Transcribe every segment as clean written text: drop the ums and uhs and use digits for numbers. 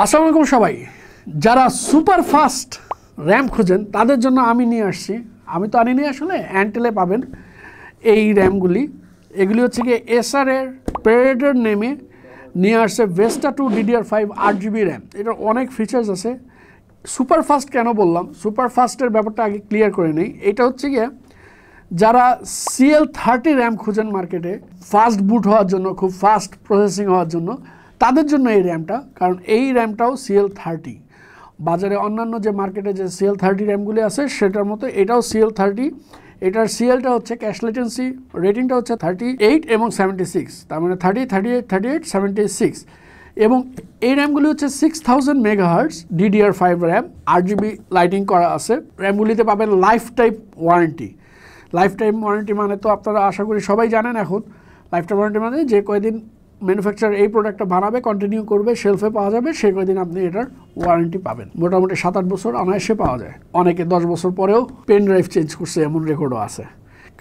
আসসালামু আলাইকুম সবাই, যারা সুপার ফাস্ট র্যাম খুঁজেন তাদের জন্য আমি নিয়ে আসছি। আমি তো আনিনি, আসলে অ্যান্টেলে পাবেন এই র্যামগুলি। এগুলি হচ্ছে কি এসআর এর প্রেডেটর নেমে নিয়ে আসছে ভেস্টা 2 DDR5 8GB র্যাম। এটার অনেক ফিচার্স আছে। সুপার ফাস্ট কেন বললাম, সুপার ফাস্টের ব্যাপারটা আগে ক্লিয়ার করে নেই। এটা হচ্ছে গিয়ে যারা CL30 র্যাম খুঁজেন মার্কেটে ফাস্ট বুট হওয়ার জন্য, খুব ফাস্ট প্রসেসিং হওয়ার জন্য, তাদের জন্য এই র্যামটা। কারণ এই র্যামটাও CL30। বাজারে অন্যান্য যে মার্কেটে যে CL30 র্যামগুলি আছে সেটার মতো এটাও CL30। এটার সিএলটা হচ্ছে ক্যাশ লেটেন্সি রেটিংটা হচ্ছে 38 এবং 76, তার মানে 30, 38, 38, 76। এবং এই র্যামগুলি হচ্ছে 6000 megahertz DDR5 RAM, 8GB lighting করা আছে। র্যামগুলিতে পাবেন life time warranty. Life time warranty মানে তো আপনারা আশা করি সবাই জানেন এখন। লাইফ টাইম ওয়ারেন্টি মানে যে কয়দিন ম্যানুফ্যাকচার এই প্রোডাক্টটা বানাবে, কন্টিনিউ করবে, শেলফে পাওয়া যাবে, সেই কয়দিন আপনি এটার ওয়ারেন্টি পাবেন। মোটামুটি 7-8 বছর অনায়াসে পাওয়া যায়। অনেকে 10 বছর পরেও পেন ড্রাইভ চেঞ্জ করছে, এমন রেকর্ডও আছে।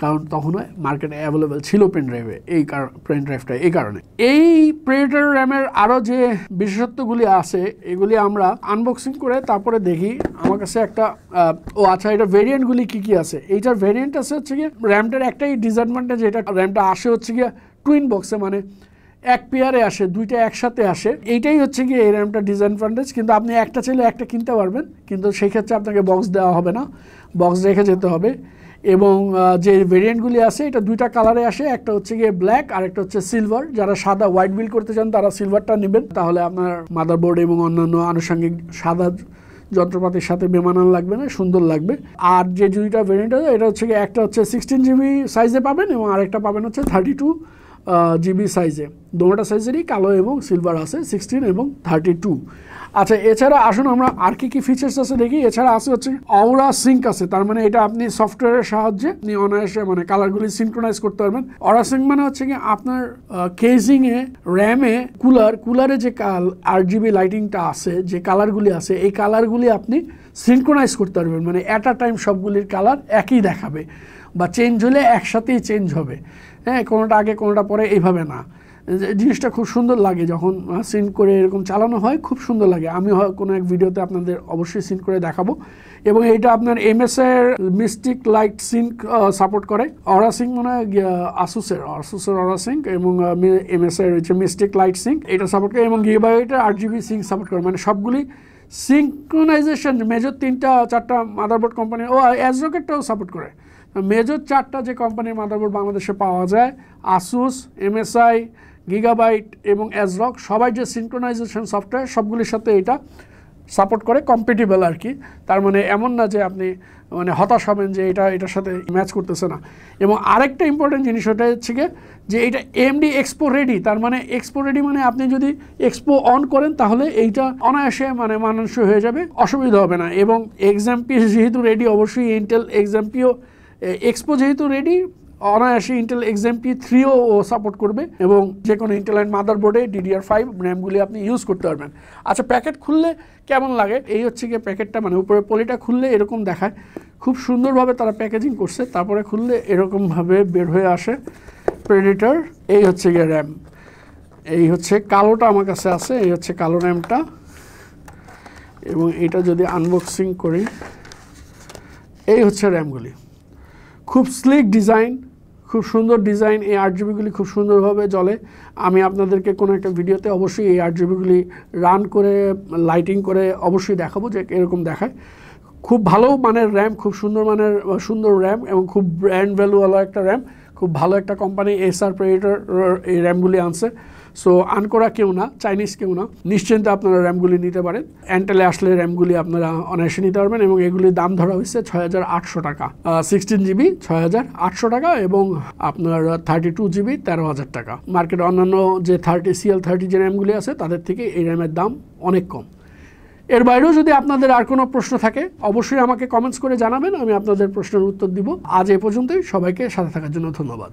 কারণ তখনও মার্কেটে অ্যাভেলেবেল ছিল পেন ড্রাইভে, পেন ড্রাইভটা এই কারণে। এই প্রেডেটর র্যামের আরও যে বিশেষত্বগুলি আছে এগুলি আমরা আনবক্সিং করে তারপরে দেখি। আমার কাছে একটা আচ্ছা, এটা ভেরিয়েন্টগুলি কী কী আছে। এইটার ভেরিয়েন্ট আছে হচ্ছে গিয়ে র্যামটার একটাই ডিসঅ্যাডভান্টেজ, এটা র্যামটা আসে হচ্ছে গিয়ে টুইন বক্সে, মানে এক পেয়ারে আসে, দুইটা একসাথে আসে। এইটাই হচ্ছে কি এই র্যামটা ডিসঅ্যাডভান্টেজ। কিন্তু আপনি একটা চাইলে একটা কিনতে পারবেন, কিন্তু সেই ক্ষেত্রে আপনাকে বক্স দেওয়া হবে না, বক্স রেখে যেতে হবে। এবং যে ভেরিয়েন্টগুলি আছে এটা দুইটা কালারে আসে, একটা হচ্ছে গিয়ে ব্ল্যাক আর একটা হচ্ছে সিলভার। যারা সাদা হোয়াইট বিল করতে চান তারা সিলভারটা নেবেন, তাহলে আপনার মাদারবোর্ড এবং অন্যান্য আনুষঙ্গিক সাদা যন্ত্রপাতির সাথে বেমানান লাগবে না, সুন্দর লাগবে। আর যে দুইটা ভেরিয়েন্ট আছে এটা হচ্ছে গিয়ে একটা হচ্ছে 16GB সাইজে পাবেন এবং আরেকটা পাবেন হচ্ছে 32GB সাইজে। দুটোটা সাইজেরই কালো এবং সিলভার আছে, 16 এবং 32। আচ্ছা, এছাড়া আসুন আমরা আর কি কি ফিচার্স আছে দেখি। এছাড়া আছে হচ্ছে অরা সিঙ্ক আছে, তার মানে এটা আপনি সফটওয়্যারের সাহায্যে আপনি অনায়াসে মানে কালারগুলি সিনক্রোনাইজ করতে পারবেন। অরা সিঙ্ক মানে হচ্ছে কি আপনার কেজিংয়ে, র্যামে, কুলারে যে 8GB লাইটিংটা আছে, যে কালারগুলি আছে, এই কালারগুলি আপনি সিনক্রোনাইজ করতে পারবেন। মানে অ্যাট আ টাইম সবগুলির কালার একই দেখাবে, বা চেঞ্জ হলে একসাথেই চেঞ্জ হবে। হ্যাঁ, কোনোটা আগে কোনোটা পরে, এইভাবে না। জিনিসটা খুব সুন্দর লাগে যখন সিন করে এরকম চালানো হয়, খুব সুন্দর লাগে। আমি কোনো এক ভিডিওতে আপনাদের অবশ্যই সিন করে দেখাবো। এবং এইটা আপনার MSI এর মিস্টিক লাইট সিঙ্ক সাপোর্ট করে। অরা সিঙ্ক মানে আসুসের অরা সিঙ্ক, এবং MSI এর হচ্ছে মিস্টিক লাইট সিঙ্ক, এটা সাপোর্ট করে। এবং গিগাবাইটের 8GB সিঙ্ক সাপোর্ট করে। মানে সবগুলি সিঙ্ক্রোনাইজেশন মেজর 3-4টা মাদারবোর্ড কোম্পানি, অ্যাজরকেরটাও সাপোর্ট করে। মেজর 4টা যে কোম্পানির মাদারবোর্ড বাংলাদেশে পাওয়া যায়, আসুস, MSI, গিগাবাইট এবং অ্যাজরক, সবাই যে সিনক্রোনাইজেশন সফটওয়্যার সবগুলির সাথে এটা সাপোর্ট করে, কম্পেটিবল আর কি। তার মানে এমন না যে আপনি মানে হতাশ হবেন যে এটার সাথে ম্যাচ করতেছে না। এবং আরেকটা ইম্পর্টেন্ট জিনিস ওটা হচ্ছে যে এইটা AMD এক্সপো রেডি। তার মানে এক্সপো রেডি মানে আপনি যদি এক্সপো অন করেন তাহলে এইটা অনায়াসে মানে মানানসই হয়ে যাবে, অসুবিধা হবে না। এবং এক্সাম্পি যেহেতু রেডি, অবশ্যই ইন্টেল এক্সাম্পিও, এক্সপো যেহেতু রেডি, অনায়াসে ইন্টেল এক্সাম্পি 3ও সাপোর্ট করবে। এবং যে কোনো ইন্টেল অ্যান্ড মাদারবোর্ডে DDR5 র্যামগুলি আপনি ইউজ করতে পারবেন। আচ্ছা, প্যাকেট খুললে কেমন লাগে, এই হচ্ছে গিয়ে প্যাকেটটা, মানে উপরে পলিটা খুললে এরকম দেখায়, খুব সুন্দরভাবে তারা প্যাকেজিং করছে। তারপরে খুললে এরকমভাবে বের হয়ে আসে প্রেডেটর। এই হচ্ছে গিয়ে র্যাম, এই হচ্ছে কালোটা আমার কাছে আছে, এই হচ্ছে কালো র্যামটা। এবং এটা যদি আনবক্সিং করি, এই হচ্ছে র্যামগুলি। খুব স্লিক ডিজাইন, খুব সুন্দর ডিজাইন। এই 8GBগুলি খুব সুন্দরভাবে জ্বলে। আমি আপনাদেরকে কোনো একটা ভিডিওতে অবশ্যই এই 8GBগুলি রান করে লাইটিং করে অবশ্যই দেখাবো যে এরকম দেখায়। খুব ভালো মানের র্যাম, খুব সুন্দর র্যাম, এবং খুব ব্র্যান্ড ভ্যালুওয়ালা একটা র্যাম। খুব ভালো একটা কোম্পানি এসআর প্রেডেটর এই র্যামগুলি আনছে। সো আনকরা কেউ না, চাইনিজ কেউ না, নিশ্চিন্তে আপনারা র্যামগুলি নিতে পারেন। অ্যান্টেলে আসলে র্যামগুলি আপনারা অনায়াসে নিতে পারবেন। এবং এগুলির দাম ধরা হয়েছে 6800 টাকা। 16GB 6800 টাকা, এবং আপনার 32GB 13000 টাকা। মার্কেটে অন্যান্য যে CL30 যে র্যামগুলি আছে তাদের থেকে এই র্যামের দাম অনেক কম। এর বাইরেও যদি আপনাদের আর কোনো প্রশ্ন থাকে অবশ্যই আমাকে কমেন্টস করে জানাবেন, আমি আপনাদের প্রশ্নের উত্তর দিব। আজ এ পর্যন্তই। সবাইকে সাথে থাকার জন্য ধন্যবাদ।